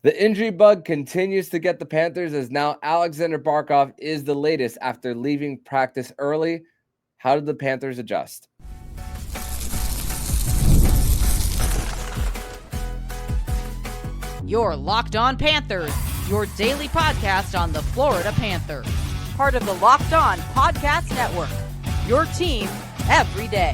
The injury bug continues to get the Panthers as now Aleksander Barkov is the latest after leaving practice early. How did the Panthers adjust? You're Locked On Panthers, your daily podcast on the Florida Panthers. Part of the Locked On Podcast Network, your team every day.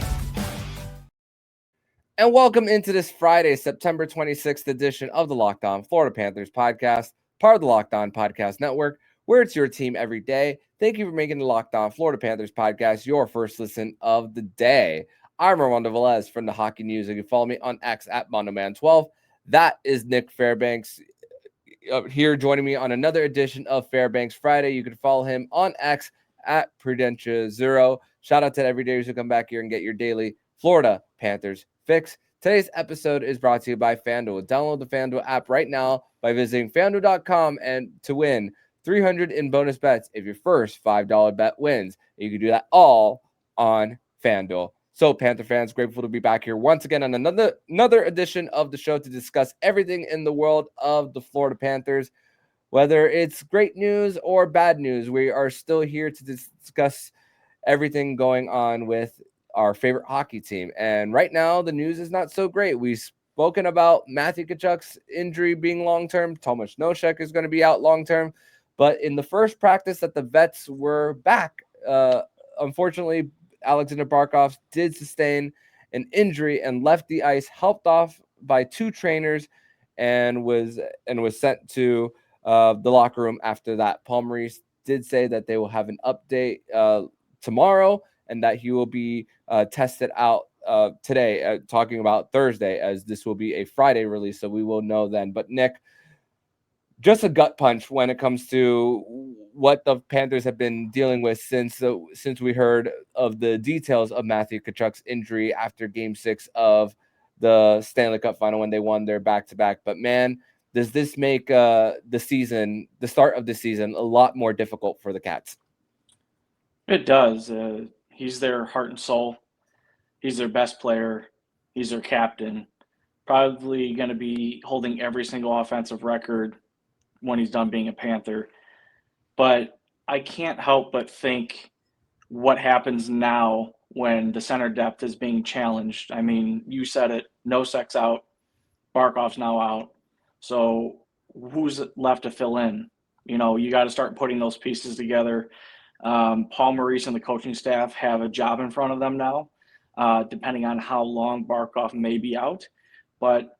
And welcome into this Friday, September 26th edition of the Locked On Florida Panthers podcast, part of the Locked On Podcast Network, where it's your team every day. Thank you for making the Locked On Florida Panthers podcast your first listen of the day. I'm Armando Velez from the Hockey News. You can follow me on X at MondoMan12. That is Nich Fairbanks here joining me on another edition of Fairbanks Friday. You can follow him on X at Prudentia0. Shout out to everydayers who come back here and get your daily Florida Panthers fix. Today's episode is brought to you by FanDuel. Download the FanDuel app right now by visiting FanDuel.com and to win $300 in bonus bets if your first $5 bet wins. You can do that all on FanDuel. So, Panther fans, grateful to be back here once again on another edition of the show to discuss everything in the world of the Florida Panthers. Whether it's great news or bad news, we are still here to discuss everything going on with our favorite hockey team. And right now, the news is not so great. We've spoken about Matthew Tkachuk's injury being long-term. Tomas Nosek is going to be out long-term. But in the first practice that the vets were back, unfortunately, Aleksander Barkov did sustain an injury and left the ice, helped off by two trainers, and was sent to the locker room after that. Maurice did say that they will have an update tomorrow and that he will be tested out today, talking about Thursday, as this will be a Friday release, so we will know then. But Nick, just a gut punch when it comes to what the Panthers have been dealing with since we heard of the details of Matthew Tkachuk's injury after Game 6 of the Stanley Cup Final when they won their back-to-back. But man, does this make the start of the season, a lot more difficult for the Cats? It does. He's their heart and soul. He's their best player. He's their captain. Probably going to be holding every single offensive record when he's done being a Panther. But I can't help but think what happens now when the center depth is being challenged. I mean, you said it, Nosek's out, Barkov's now out. So who's left to fill in? You know, you got to start putting those pieces together. Paul Maurice and the coaching staff have a job in front of them now, depending on how long Barkov may be out. But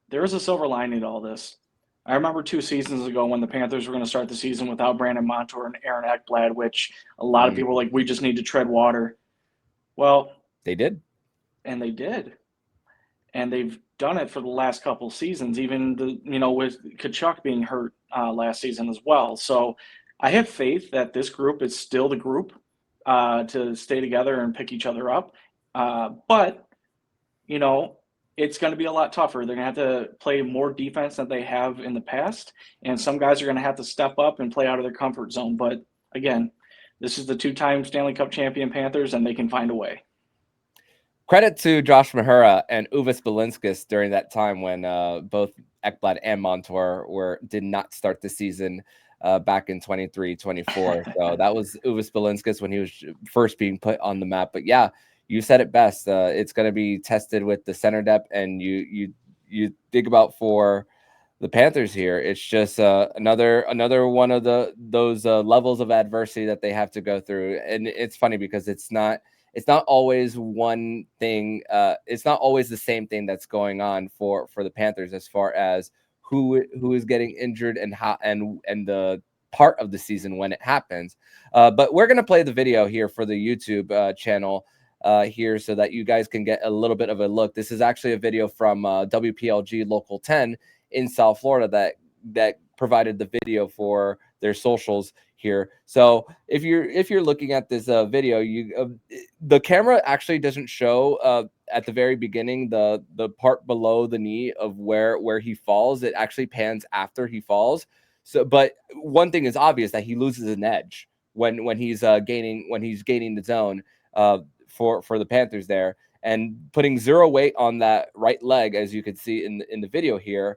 there is a silver lining to all this. I remember 2 seasons ago when the Panthers were going to start the season without Brandon Montour and Aaron Ekblad, which a lot of people were like, we just need to tread water. Well, they did. And they did. And they've done it for the last couple seasons, even with Tkachuk being hurt last season as well. So I have faith that this group is still the group to stay together and pick each other up. But, it's going to be a lot tougher. They're going to have to play more defense than they have in the past. And some guys are going to have to step up and play out of their comfort zone. But, again, this is the 2-time Stanley Cup champion Panthers, and they can find a way. Credit to Josh Mahura and Uvis Belinskis during that time when both Ekblad and Montour did not start the season back in 23-24. So that was Uvis Belinskis when he was first being put on the map. But yeah, you said it best. It's going to be tested with the center depth, and you think about for the Panthers here, it's just another one of those levels of adversity that they have to go through. And it's funny because it's not always one thing. It's not always the same thing that's going on for the Panthers as far as who is getting injured and how and the part of the season when it happens. But we're going to play the video here for the YouTube channel here so that you guys can get a little bit of a look. This is actually a video from WPLG Local 10 in South Florida that provided the video for their socials here. So if you're looking at this video, the camera actually doesn't show at the very beginning the part below the knee of where he falls. It actually pans after he falls. So, but one thing is obvious, that he loses an edge when he's gaining the zone for the Panthers there, and putting zero weight on that right leg, as you can see in the video here.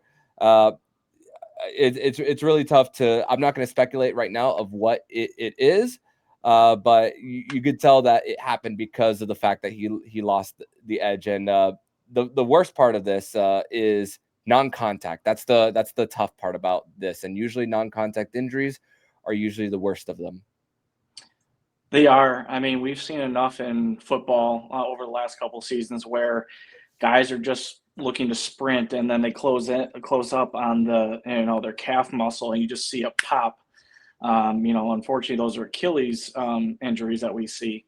it's really tough to. I'm not going to speculate right now of what it is, but you could tell that it happened because of the fact that he lost the edge. And the worst part of this is non-contact. That's the tough part about this. And usually non-contact injuries are usually the worst of them. They are. I mean, we've seen enough in football over the last couple of seasons where guys are just looking to sprint and then they close up on their calf muscle and you just see a pop. Unfortunately, those are Achilles injuries that we see.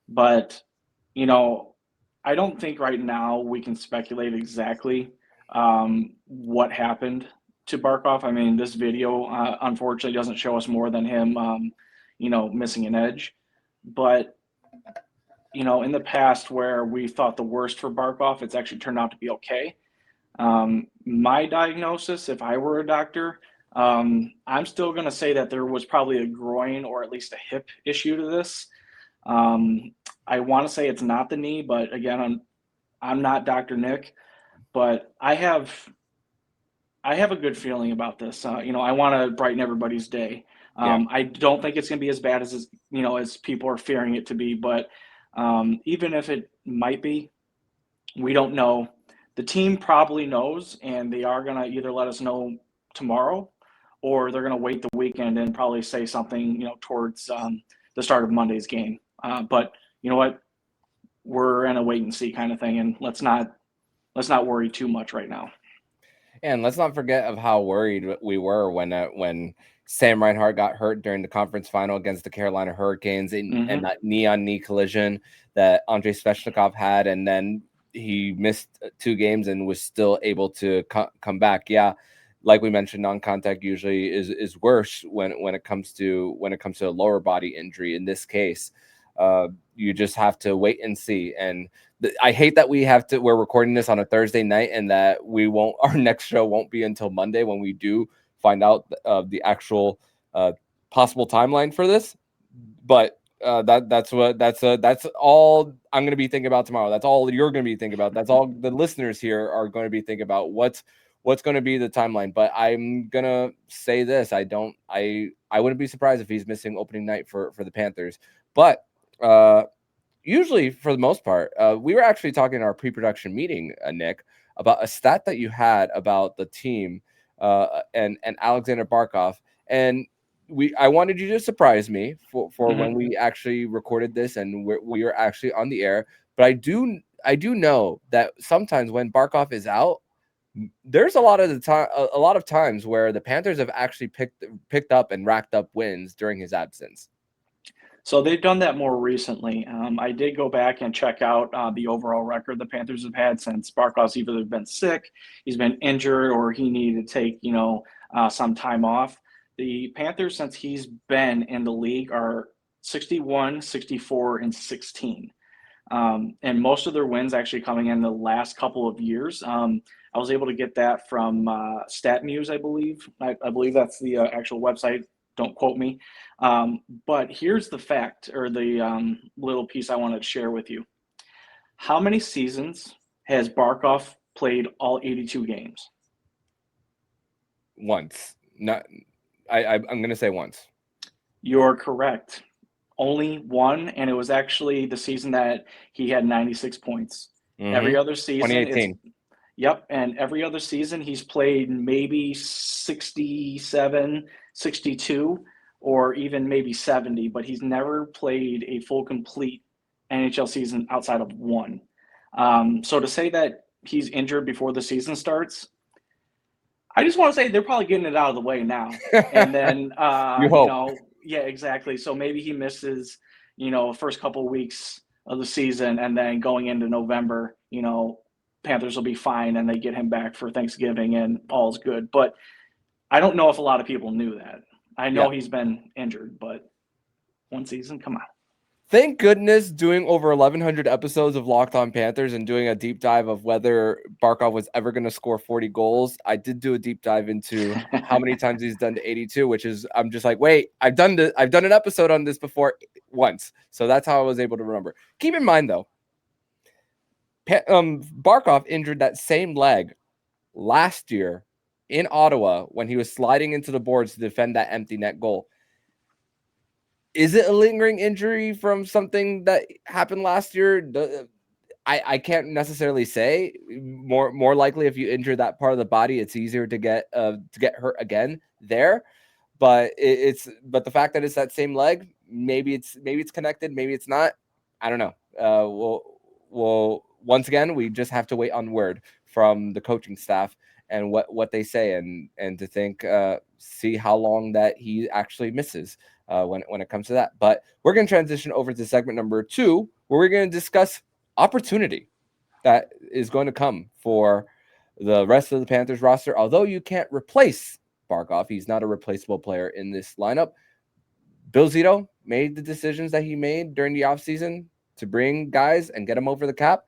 But, I don't think right now we can speculate exactly what happened to Barkov. I mean, this video unfortunately doesn't show us more than him, missing an edge. But, in the past where we thought the worst for Barkov, it's actually turned out to be okay. My diagnosis, if I were a doctor, I'm still going to say that there was probably a groin or at least a hip issue to this. I want to say it's not the knee, but again, I'm not Dr. Nick, but I have a good feeling about this. I want to brighten everybody's day. I don't think it's going to be as bad as people are fearing it to be, but even if it might be, we don't know. The team probably knows, and they are going to either let us know tomorrow or they're going to wait the weekend and probably say something, towards the start of Monday's game. But you know what? We're in a wait and see kind of thing, and let's not worry too much right now. And let's not forget of how worried we were when Sam Reinhart got hurt during the conference final against the Carolina Hurricanes and that knee-on-knee collision that Andrei Svechnikov had, and then he missed 2 games and was still able to come back. Yeah, like we mentioned, non-contact usually is worse when it comes to a lower body injury. In this case, you just have to wait and see. And I hate that we're recording this on a Thursday night and that our next show won't be until Monday when we do find out the actual possible timeline for this. But that's all I'm going to be thinking about tomorrow. That's all you're going to be thinking about. That's all the listeners here are going to be thinking about. What's going to be the timeline. But I'm going to say this. I wouldn't be surprised if he's missing opening night for the Panthers. But usually, for the most part, we were actually talking in our pre-production meeting, Nick, about a stat that you had about the team and Aleksander Barkov. And I wanted you to surprise me for when we actually recorded this and we were actually on the air. But I do know that sometimes when Barkov is out, there's a lot of times where the Panthers have actually picked up and racked up wins during his absence. So they've done that more recently. I did go back and check out the overall record the Panthers have had since Barkov's either been sick, he's been injured, or he needed to take some time off. The Panthers, since he's been in the league, are 61, 64, and 16. And most of their wins actually coming in the last couple of years. I was able to get that from StatMuse, I believe. I believe that's the actual website. Don't quote me. But here's the fact, or the little piece I wanted to share with you. How many seasons has Barkov played all 82 games? Once. I'm going to say once. You're correct. Only one, and it was actually the season that he had 96 points. Mm-hmm. Every other season, 2018. Yep, and every other season he's played maybe 67, 62, or even maybe 70, but he's never played a full complete NHL season outside of one. So to say that he's injured before the season starts, I just want to say they're probably getting it out of the way now. And then, you hope. Yeah, exactly. So maybe he misses, first couple of weeks of the season, and then going into November, Panthers will be fine and they get him back for Thanksgiving and all's good. But I don't know if a lot of people knew that. I know he's been injured, but one season, come on. Thank goodness doing over 1,100 episodes of Locked On Panthers and doing a deep dive of whether Barkov was ever going to score 40 goals. I did do a deep dive into how many times he's done to 82, which is, I'm just like, wait, I've done an episode on this before once. So that's how I was able to remember. Keep in mind, though, Barkov injured that same leg last year in Ottawa when he was sliding into the boards to defend that empty net goal. Is it a lingering injury from something that happened last year? I can't necessarily say. More likely, if you injure that part of the body, it's easier to get hurt again there. But but the fact that it's that same leg, maybe it's connected, maybe it's not. I don't know. We'll once again, we just have to wait on word from the coaching staff and what they say, and to think see how long that he actually misses when it comes to that. But we're going to transition over to segment number 2, where we're going to discuss opportunity that is going to come for the rest of the Panthers roster. Although you can't replace Barkov, he's not a replaceable player in this lineup. Bill Zito made the decisions that he made during the offseason to bring guys and get them over the cap.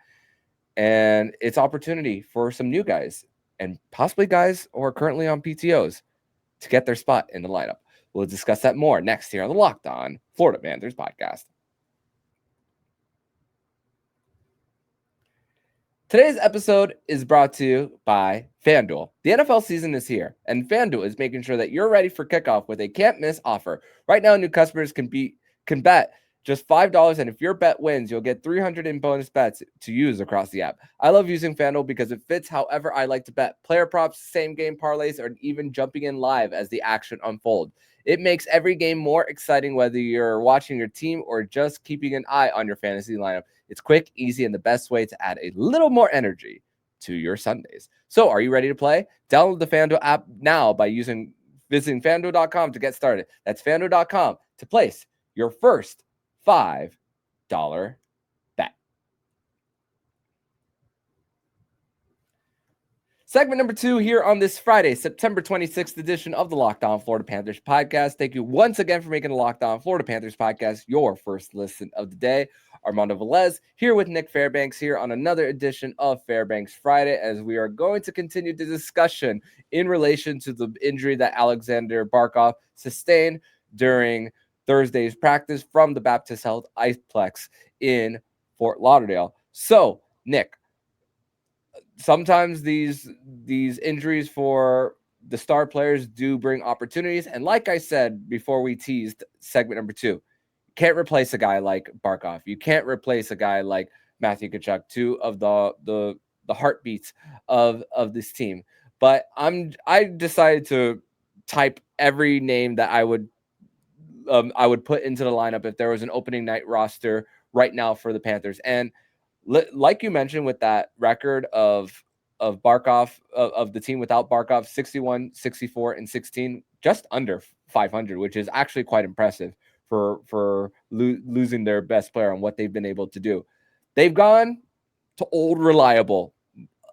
And it's opportunity for some new guys and possibly guys who are currently on PTOs to get their spot in the lineup. We'll discuss that more next here on the Locked On Florida Panthers podcast. Today's episode is brought to you by FanDuel. The NFL season is here, and FanDuel is making sure that you're ready for kickoff with a can't-miss offer. Right now, new customers can bet just $5, and if your bet wins, you'll get $300 in bonus bets to use across the app. I love using FanDuel because it fits however I like to bet. Player props, same-game parlays, or even jumping in live as the action unfolds. It makes every game more exciting, whether you're watching your team or just keeping an eye on your fantasy lineup. It's quick, easy, and the best way to add a little more energy to your Sundays. So are you ready to play? Download the FanDuel app now by visiting FanDuel.com to get started. That's FanDuel.com to place your first $5 bet. Segment number 2 here on this Friday, September 26th edition of the Locked On Florida Panthers podcast. Thank you once again for making the Locked On Florida Panthers podcast your first listen of the day. Armando Velez here with Nich Fairbanks here on another edition of Fairbanks Friday, as we are going to continue the discussion in relation to the injury that Aleksander Barkov sustained during Thursday's practice from the Baptist Health Iceplex in Fort Lauderdale. So, Nick, sometimes these injuries for the star players do bring opportunities. And like I said before we teased segment number 2, you can't replace a guy like Barkov. You can't replace a guy like Matthew Tkachuk, 2 of the heartbeats of this team. But I decided to type every name that I would put into the lineup if there was an opening night roster right now for the Panthers. And like you mentioned, with that record of Barkov, of the team without Barkov, 61, 64, and 16, just under 500, which is actually quite impressive for losing their best player and what they've been able to do. They've gone to old reliable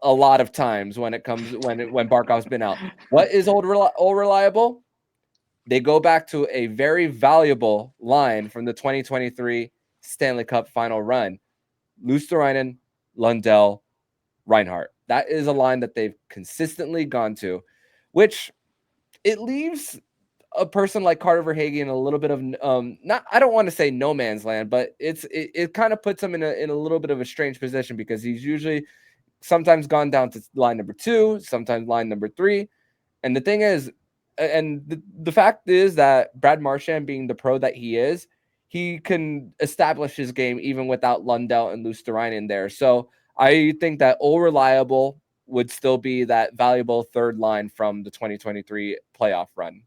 a lot of times when Barkov's been out. What is old reliable? They go back to a very valuable line from the 2023 Stanley Cup final run. Luosterainen, Lundell, Reinhart. That is a line that they've consistently gone to, which it leaves a person like Carter Verhaeghe in a little bit of I don't want to say no man's land, but it kind of puts him in a little bit of a strange position, because he's usually sometimes gone down to line number 2, sometimes line number 3. And the thing is, and the fact is that Brad Marchand, being the pro that he is, he can establish his game even without Lundell and Luosterainen there. So I think that all reliable would still be that valuable third line from the 2023 playoff run.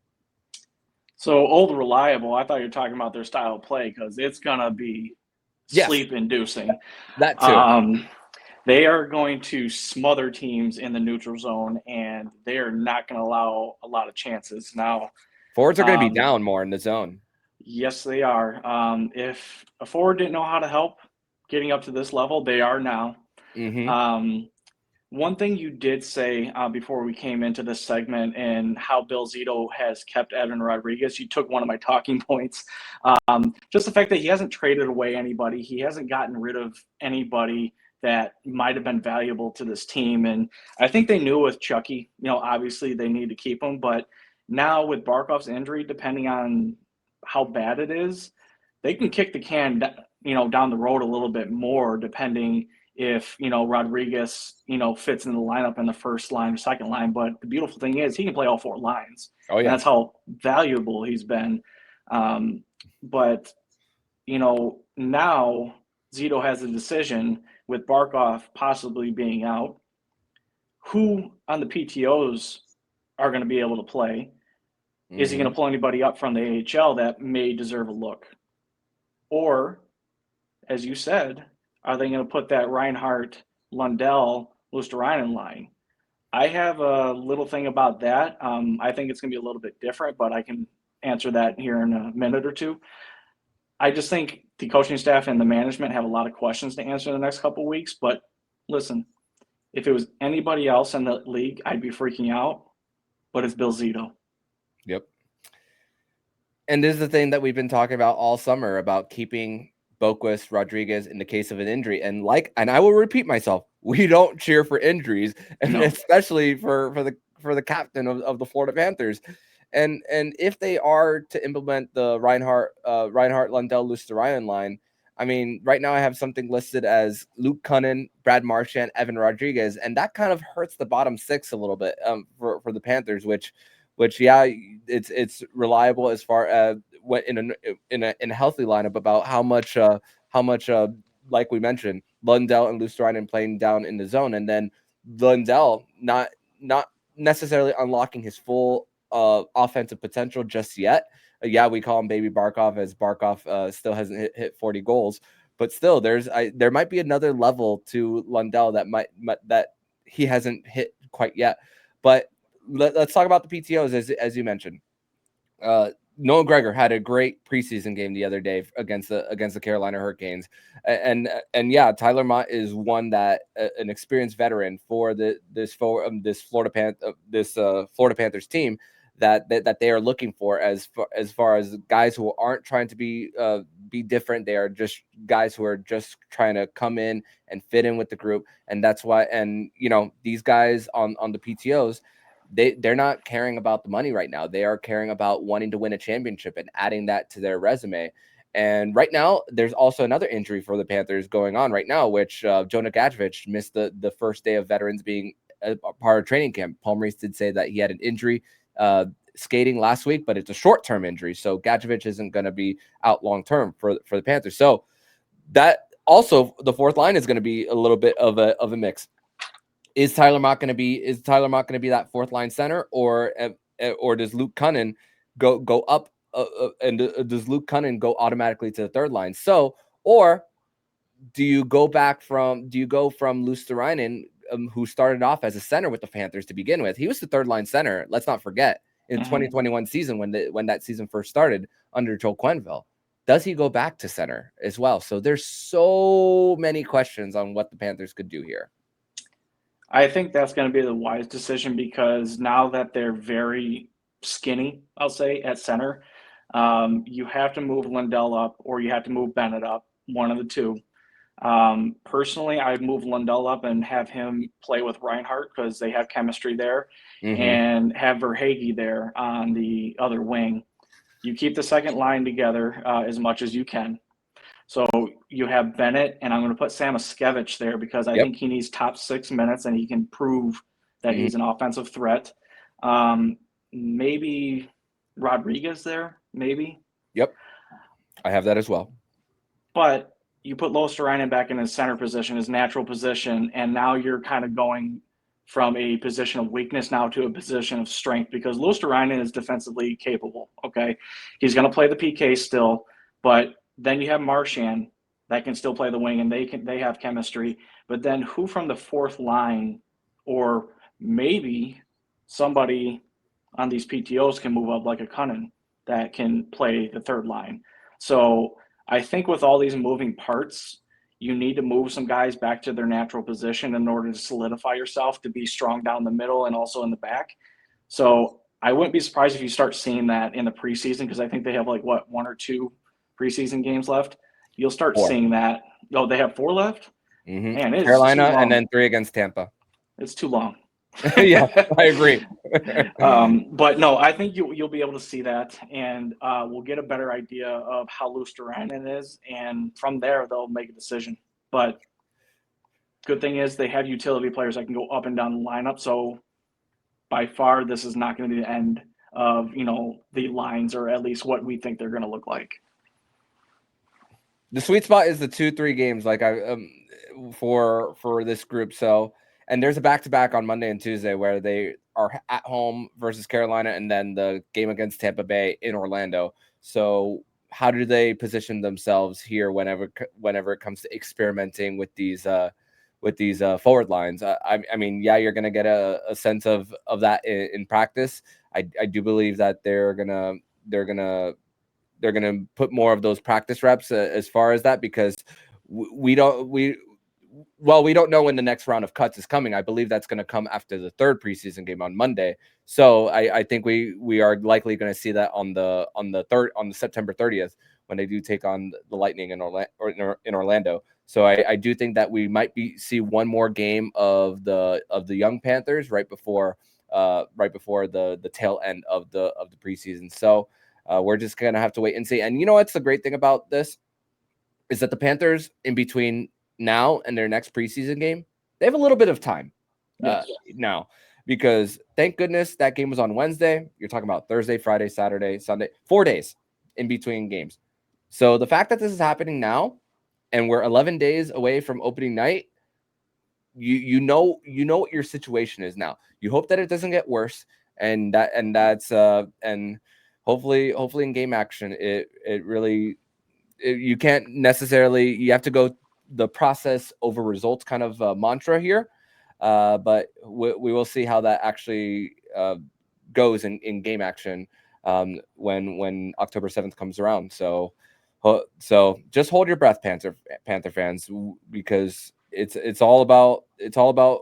So old reliable, I thought you were talking about their style of play, because it's going to be sleep-inducing. That too. They are going to smother teams in the neutral zone, and they are not going to allow a lot of chances. Now, forwards are going to be down more in the zone. Yes, they are. If a forward didn't know how to help getting up to this level, they are now. Mm-hmm. One thing you did say before we came into this segment, and how Bill Zito has kept Evan Rodriguez, you took one of my talking points. Just the fact that he hasn't traded away anybody. He hasn't gotten rid of anybody that might have been valuable to this team. And I think they knew with Chucky, obviously they need to keep him. But now with Barkov's injury, depending on how bad it is, they can kick the can, down the road a little bit more, depending if, Rodriguez, fits in the lineup in the first line or second line. But the beautiful thing is he can play all 4 lines. Oh, yeah. And that's how valuable he's been. But, now Zito has a decision with Barkov possibly being out. Who on the PTOs are going to be able to play? Mm-hmm. Is he going to pull anybody up from the AHL that may deserve a look? Or, as you said, are they going to put that Reinhart, Lundell, Luostarinen line? I have a little thing about that. I think it's going to be a little bit different, but I can answer that here in a minute or two. I just think the coaching staff and the management have a lot of questions to answer in the next couple of weeks. But listen, if it was anybody else in the league, I'd be freaking out. But it's Bill Zito. Yep. And this is the thing that we've been talking about all summer about keeping Boquist, Rodriguez in the case of an injury. And I will repeat myself, we don't cheer for injuries, and especially for the captain of the Florida Panthers. And if they are to implement the Reinhart, Lundell, Luostarinen line, I mean, right now I have something listed as Luke Kunin, Brad Marchand, Evan Rodriguez, and that kind of hurts the bottom 6 a little bit for the Panthers, which yeah, it's reliable as far as what in a healthy lineup about how much like we mentioned, Lundell and Luostarinen playing down in the zone, and then Lundell not necessarily unlocking his full offensive potential just yet. Yeah, we call him Baby Barkov, as Barkov still hasn't hit 40 goals, but still there might be another level to Lundell that he hasn't hit quite yet. But let's talk about the PTOs as you mentioned. Noah Gregor had a great preseason game the other day against the Carolina Hurricanes, and yeah, Tyler Mott is one that an experienced veteran for this Florida Panthers team that they are looking for as far as guys who aren't trying to be different. They are just guys who are just trying to come in and fit in with the group, and that's why. And these guys on the PTOs, they're not caring about the money right now. They are caring about wanting to win a championship and adding that to their resume. And right now, there's also another injury for the Panthers going on right now, which Jonah Gadjevich missed the first day of veterans being a part of training camp. Paul Maurice did say that he had an injury skating last week, but it's a short-term injury. So Gadjevich isn't going to be out long-term for the Panthers. So that also, the fourth line is going to be a little bit of a mix. Is Tyler Mott going to be that fourth line center, or does Luke Kunin go up and does Luke Kunin go automatically to the third line? So, or do you go from Luostarinen, who started off as a center with the Panthers to begin with? He was the third line center. Let's not forget in 2021 season when that season first started under Joel Quenneville. Does he go back to center as well? So there's so many questions on what the Panthers could do here. I think that's going to be the wise decision, because now that they're very skinny, I'll say, at center, you have to move Lundell up or you have to move Bennett up, one of the two. Personally, I'd move Lundell up and have him play with Reinhart because they have chemistry there, and have Verhaeghe there on the other wing. You keep the second line together as much as you can. So you have Bennett, and I'm going to put Samoskevich there because I think he needs top 6 minutes and he can prove that he's an offensive threat. Maybe Rodriguez there, maybe. Yep, I have that as well. But you put Luostarinen back in his center position, his natural position, and now you're kind of going from a position of weakness now to a position of strength, because Luostarinen is defensively capable, okay? He's going to play the PK still, but then you have Marchand that can still play the wing, and they have chemistry. But then who from the fourth line, or maybe somebody on these PTOs can move up like a Kunin that can play the third line. So I think with all these moving parts, you need to move some guys back to their natural position in order to solidify yourself to be strong down the middle and also in the back. So I wouldn't be surprised if you start seeing that in the preseason, because I think they have 1 or 2 preseason games left. You'll start seeing that. Oh, they have 4 left? Man, it's Carolina and then 3 against Tampa. It's too long. Yeah, I agree. But no, I think you'll be able to see that, and we'll get a better idea of how Luostarinen is, and from there they'll make a decision. But Good thing is they have utility players that can go up and down the lineup. So by far, this is not going to be the end of, the lines, or at least what we think they're going to look like. The sweet spot is the 2-3 games, like for this group. So, and there's a back-to-back on Monday and Tuesday where they are at home versus Carolina, and then the game against Tampa Bay in Orlando. So, how do they position themselves here whenever it comes to experimenting with these forward lines? I mean, yeah, you're going to get a sense of that in practice. I do believe that they're gonna put more of those practice reps as far as that, because we don't know when the next round of cuts is coming. I believe that's going to come after the third preseason game on Monday. So I think we are likely going to see that on the September 30th when they do take on the Lightning in Orlando. So I do think that we might see one more game of the young Panthers right before the tail end of the preseason. So we're just gonna have to wait and see. And what's the great thing about this is that the Panthers, in between now and their next preseason game, they have a little bit of time now, because thank goodness that game was on Wednesday. You're talking about Thursday, Friday, Saturday, Sunday, 4 days in between games. So the fact that this is happening now, and we're 11 days away from opening night, you know what your situation is now. You hope that it doesn't get worse, and hopefully in game action, you can't necessarily, you have to go the process over results kind of mantra here, but we will see how that actually goes in game action when October 7th comes around. So just hold your breath, Panther fans, because it's all about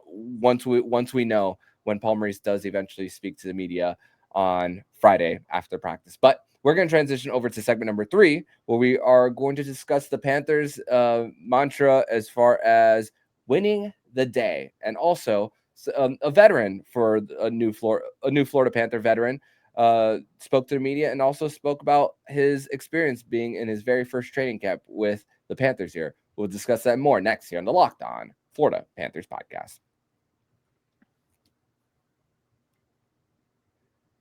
once we know when Paul Maurice does eventually speak to the media on Friday after practice. But we're going to transition over to segment number 3, where we are going to discuss the Panthers mantra as far as winning the day, and also a veteran for a new Florida Panther veteran spoke to the media and also spoke about his experience being in his very first training camp with the Panthers here. We'll discuss that more next here on the Locked On Florida Panthers podcast.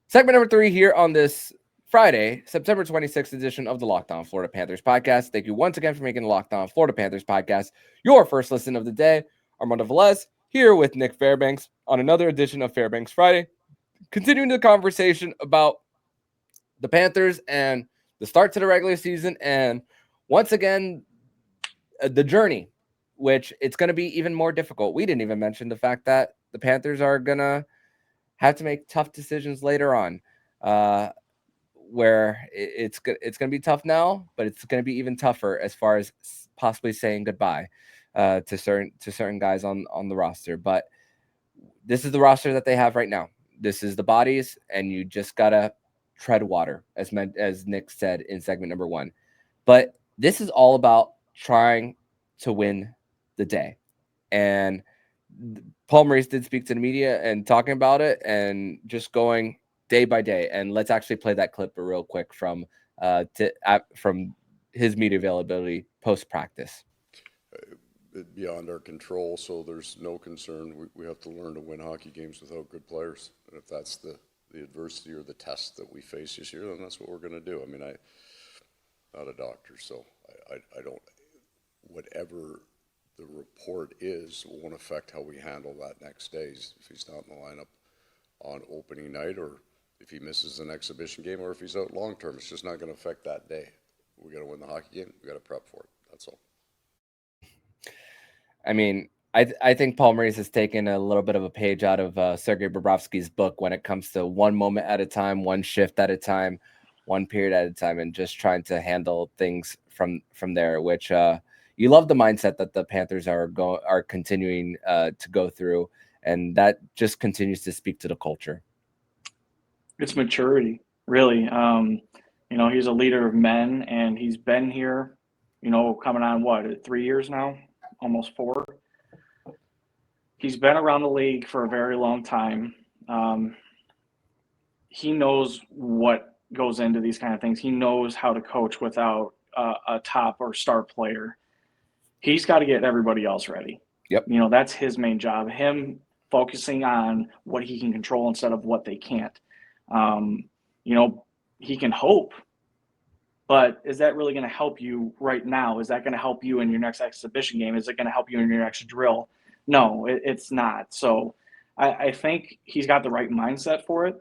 Segment number 3 here on this Friday, September 26th edition of the Locked On Florida Panthers podcast. Thank you once again for making the Locked On Florida Panthers podcast your first listen of the day. Armando Velez here with Nich Fairbanks on another edition of Fairbanks Friday, continuing the conversation about the Panthers and the start to the regular season, and once again, the journey, which it's going to be even more difficult. We didn't even mention the fact that the Panthers are going to have to make tough decisions later on, where it's going to be tough now, but it's going to be even tougher as far as possibly saying goodbye to certain guys on the roster. But this is the roster that they have right now. This is the bodies, and you just gotta tread water, as Nick said in segment number 1. But this is all about trying to win the day. And Paul Maurice did speak to the media and talking about it, and just going day by day. And let's actually play that clip real quick from his media availability post practice. Beyond our control, so there's no concern. We have to learn to win hockey games without good players. And if that's the adversity or the test that we face this year, then that's what we're going to do. I mean, I'm not a doctor, so I don't, whatever the report is won't affect how we handle that next day. If he's not in the lineup on opening night, or if he misses an exhibition game, or if he's out long term, it's just not going to affect that day. We got to win the hockey game. We got to prep for it. That's all. I mean, I think Paul Maurice has taken a little bit of a page out of Sergei Bobrovsky's book when it comes to one moment at a time, one shift at a time, one period at a time, and just trying to handle things from there, which you love the mindset that the Panthers are continuing to go through, and that just continues to speak to the culture. It's maturity, really. He's a leader of men, and he's been here, coming on 3 years now? Almost 4. He's been around the league for a very long time. He knows what goes into these kind of things. He knows how to coach without a top or star player. He's got to get everybody else ready. Yep. You know, that's his main job, him focusing on what he can control instead of what they can't. You know, he can hope, but is that really going to help you right now? Is that going to help you in your next exhibition game? Is it going to help you in your next drill? No, it's not. So I think he's got the right mindset for it.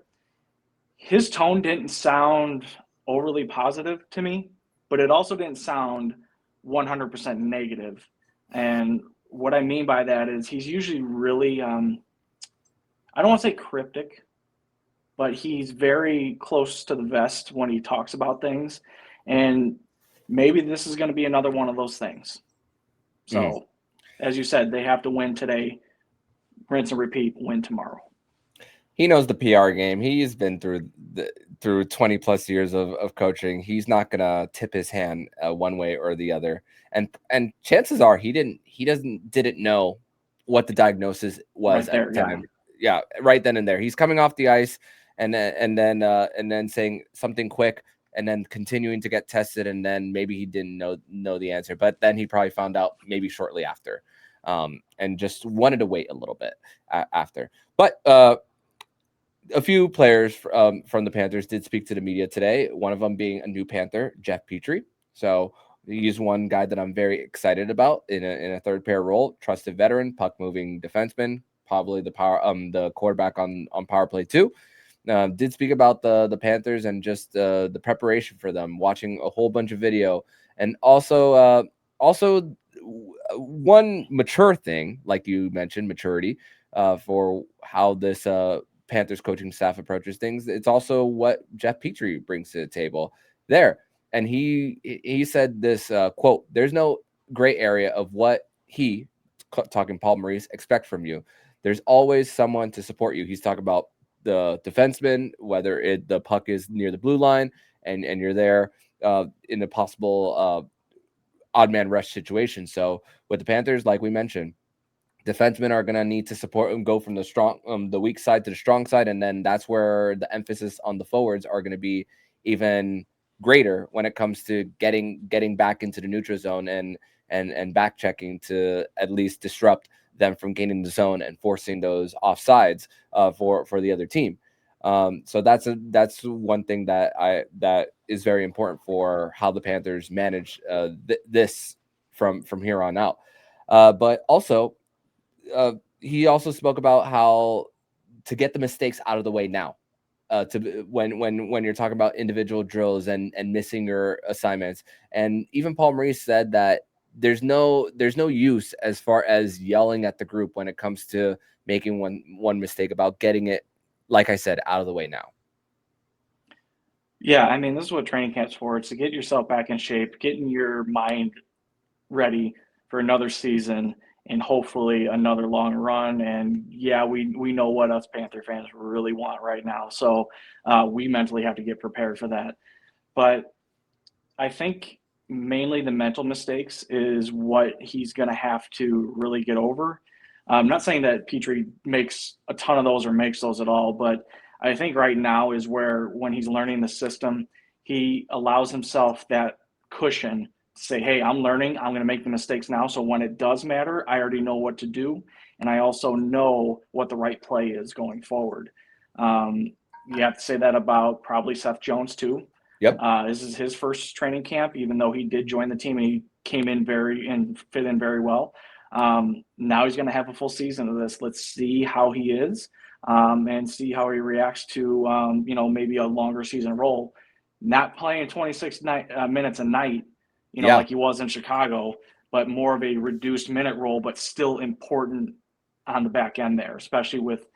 His tone didn't sound overly positive to me, but it also didn't sound 100% negative. And what I mean by that is he's usually really, I don't want to say cryptic, but he's very close to the vest when he talks about things. And maybe this is going to be another one of those things. So, as you said, they have to win today, rinse and repeat, win tomorrow. He knows the PR game. He's been through 20 plus years of coaching. He's not gonna tip his hand one way or the other. And chances are he didn't know what the diagnosis was right there, at the time. Yeah, right then and there. He's coming off the ice and then saying something quick and then continuing to get tested, and then maybe he didn't know the answer, but then he probably found out maybe shortly after, and just wanted to wait a little bit after. But a few players from the Panthers did speak to the media today, one of them being a new Panther, Jeff Petry. So he's one guy that I'm very excited about in a third pair role, trusted veteran, puck moving defenseman, probably the quarterback on power play too. Did speak about the Panthers and just the preparation for them, watching a whole bunch of video, and also one mature thing, like you mentioned, maturity for how this Panthers coaching staff approaches things. It's also what Jeff Petry brings to the table there. And he said this quote, "There's no gray area of what he," talking Paul Maurice, "expect from you. There's always someone to support you." He's talking about the defenseman, whether the puck is near the blue line and you're there in a possible odd man rush situation. So with the Panthers, like we mentioned, defensemen are going to need to support and go from the weak side to the strong side. And then that's where the emphasis on the forwards are going to be even greater when it comes to getting back into the neutral zone and back checking to at least disrupt them from gaining the zone and forcing those offsides for the other team. So that's one thing that is very important for how the Panthers manage this from here on out. But also, he also spoke about how to get the mistakes out of the way now. To when you're talking about individual drills and missing your assignments, and even Paul Maurice said that there's no use as far as yelling at the group when it comes to making one mistake, about getting it, like I said, out of the way now. Yeah, I mean, this is what training camp's for. It's to get yourself back in shape, getting your mind ready for another season and hopefully another long run. And yeah, we know what us Panther fans really want right now. So we mentally have to get prepared for that. But I think mainly the mental mistakes is what he's going to have to really get over. I'm not saying that Petry makes a ton of those or makes those at all, but I think right now is where, when he's learning the system, he allows himself that cushion to say, hey, I'm learning, I'm going to make the mistakes now. So when it does matter, I already know what to do. And I also know what the right play is going forward. You have to say that about probably Seth Jones too. Yep. This is his first training camp, even though he did join the team and he came in fit in very well. Now he's going to have a full season of this. Let's see how he is and see how he reacts to, maybe a longer season role. Not playing 26 minutes a night, like he was in Chicago, but more of a reduced minute role, but still important on the back end there, especially with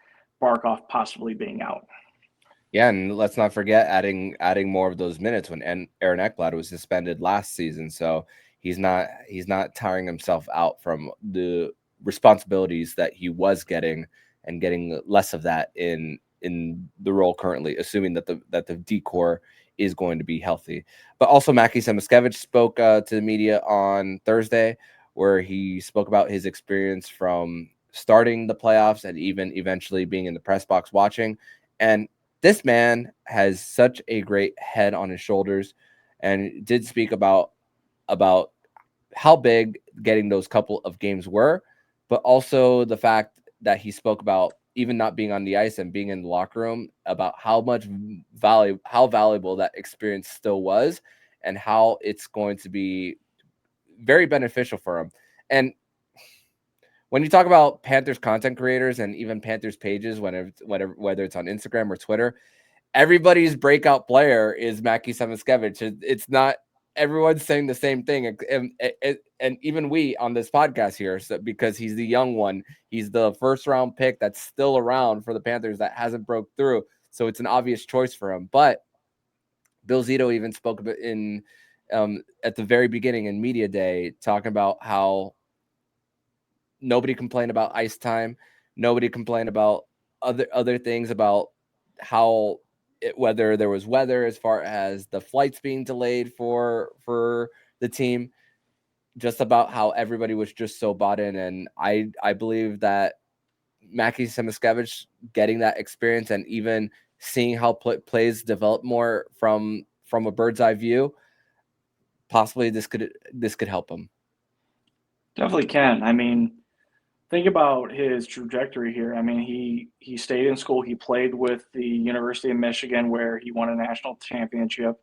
Barkov possibly being out. Yeah, and let's not forget adding more of those minutes when Aaron Ekblad was suspended last season. So he's not tiring himself out from the responsibilities that he was getting, and getting less of that in the role currently, assuming that the D-core is going to be healthy. But also Mackie Samoskevich spoke to the media on Thursday, where he spoke about his experience from starting the playoffs and even eventually being in the press box watching. And this man has such a great head on his shoulders, and did speak about how big getting those couple of games were, but also the fact that he spoke about even not being on the ice and being in the locker room, about how valuable that experience still was, and how it's going to be very beneficial for him. And when you talk about Panthers content creators and even Panthers pages, whether it's on Instagram or Twitter, everybody's breakout player is Mackie Samoskevich. It's not everyone's saying the same thing, and even we on this podcast here, so, because he's the young one, he's the first round pick that's still around for the Panthers that hasn't broke through, so it's an obvious choice for him. But Bill Zito even spoke about in at the very beginning in media day, talking about how nobody complained about ice time, nobody complained about other things, about how whether there was weather as far as the flights being delayed for the team, just about how everybody was just so bought in. And I believe that Mackie Samoskevich getting that experience and even seeing how plays develop more from a bird's eye view, possibly this could help him. Definitely can. I mean, think about his trajectory here. I mean, he stayed in school. He played with the University of Michigan, where he won a national championship.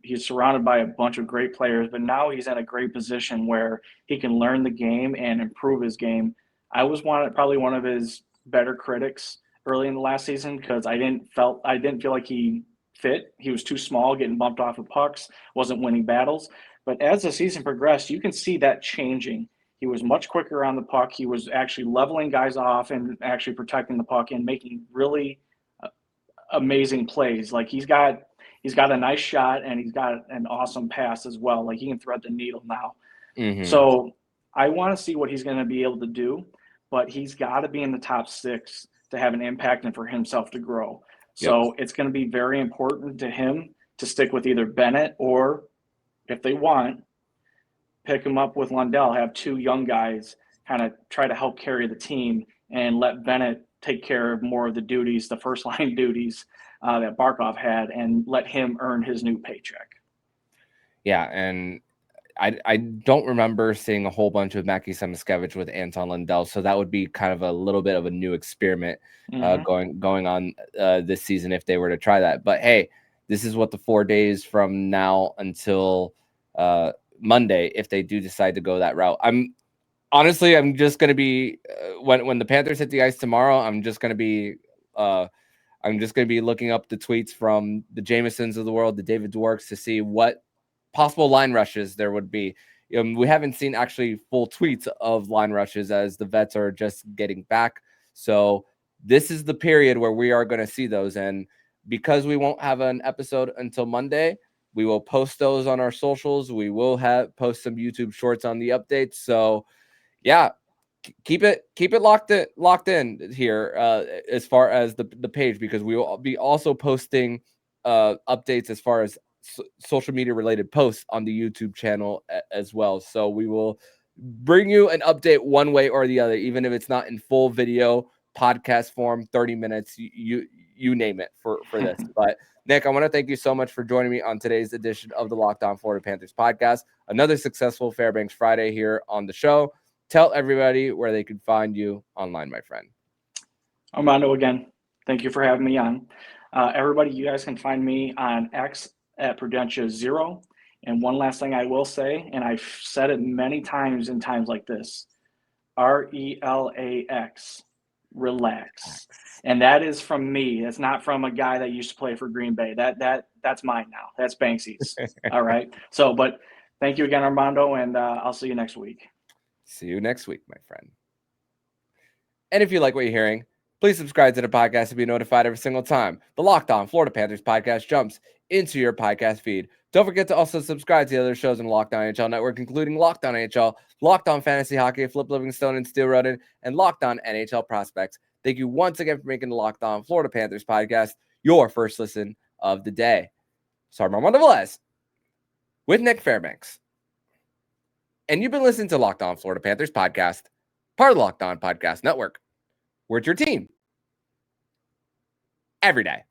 He's surrounded by a bunch of great players, but now he's in a great position where he can learn the game and improve his game. I was probably one of his better critics early in the last season, because I didn't feel like he fit. He was too small, getting bumped off of pucks, wasn't winning battles. But as the season progressed, you can see that changing. He was much quicker on the puck. He was actually leveling guys off and actually protecting the puck and making really amazing plays. Like he's got a nice shot, and he's got an awesome pass as well. Like he can thread the needle now. Mm-hmm. So I want to see what he's going to be able to do, but he's got to be in the top 6 to have an impact and for himself to grow. So It's going to be very important to him to stick with either Bennett, or if they want, pick him up with Lundell, have 2 young guys kind of try to help carry the team, and let Bennett take care of more of the duties, the first line duties that Barkov had, and let him earn his new paycheck. Yeah, and I don't remember seeing a whole bunch of Mackie Samoskevich with Anton Lundell, so that would be kind of a little bit of a new experiment going on this season if they were to try that. But hey, this is what the 4 days from now until Monday, if they do decide to go that route. I'm just going to be when the Panthers hit the ice tomorrow, I'm just going to be looking up the tweets from the Jamesons of the world, the David Dworks, to see what possible line rushes there would be. We haven't seen actually full tweets of line rushes, as the vets are just getting back. So this is the period where we are going to see those. And because we won't have an episode until Monday, we will post those on our socials. We will post some YouTube shorts on the updates. So yeah, keep it locked in here as far as the page, because we will be also posting updates as far as social media related posts on the YouTube channel as well. So we will bring you an update one way or the other, even if it's not in full video podcast form, 30 minutes, you name it for this. But Nick, I want to thank you so much for joining me on today's edition of the Locked On Florida Panthers podcast. Another successful Fairbanks Friday here on the show. Tell everybody where they can find you online, my friend. Armando, again, thank you for having me on. Everybody, you guys can find me on X at Prudentia0. And one last thing I will say, and I've said it many times in times like this, RELAX, relax. And that is from me. It's not from a guy that used to play for Green Bay. That's mine now. That's Banksy's. All right. So, but thank you again, Armando, and I'll see you next week. See you next week, my friend. And if you like what you're hearing, please subscribe to the podcast to be notified every single time the Locked On Florida Panthers podcast jumps into your podcast feed. Don't forget to also subscribe to the other shows in the Locked On NHL network, including Locked On NHL, Locked On Fantasy Hockey, Flip Livingstone and Steel Roden, and Locked On NHL Prospects. Thank you once again for making the Locked On Florida Panthers podcast your first listen of the day. So I'm Armando Velez with Nich Fairbanks. And you've been listening to Locked On Florida Panthers podcast, part of the Locked On Podcast Network. We're your team every day.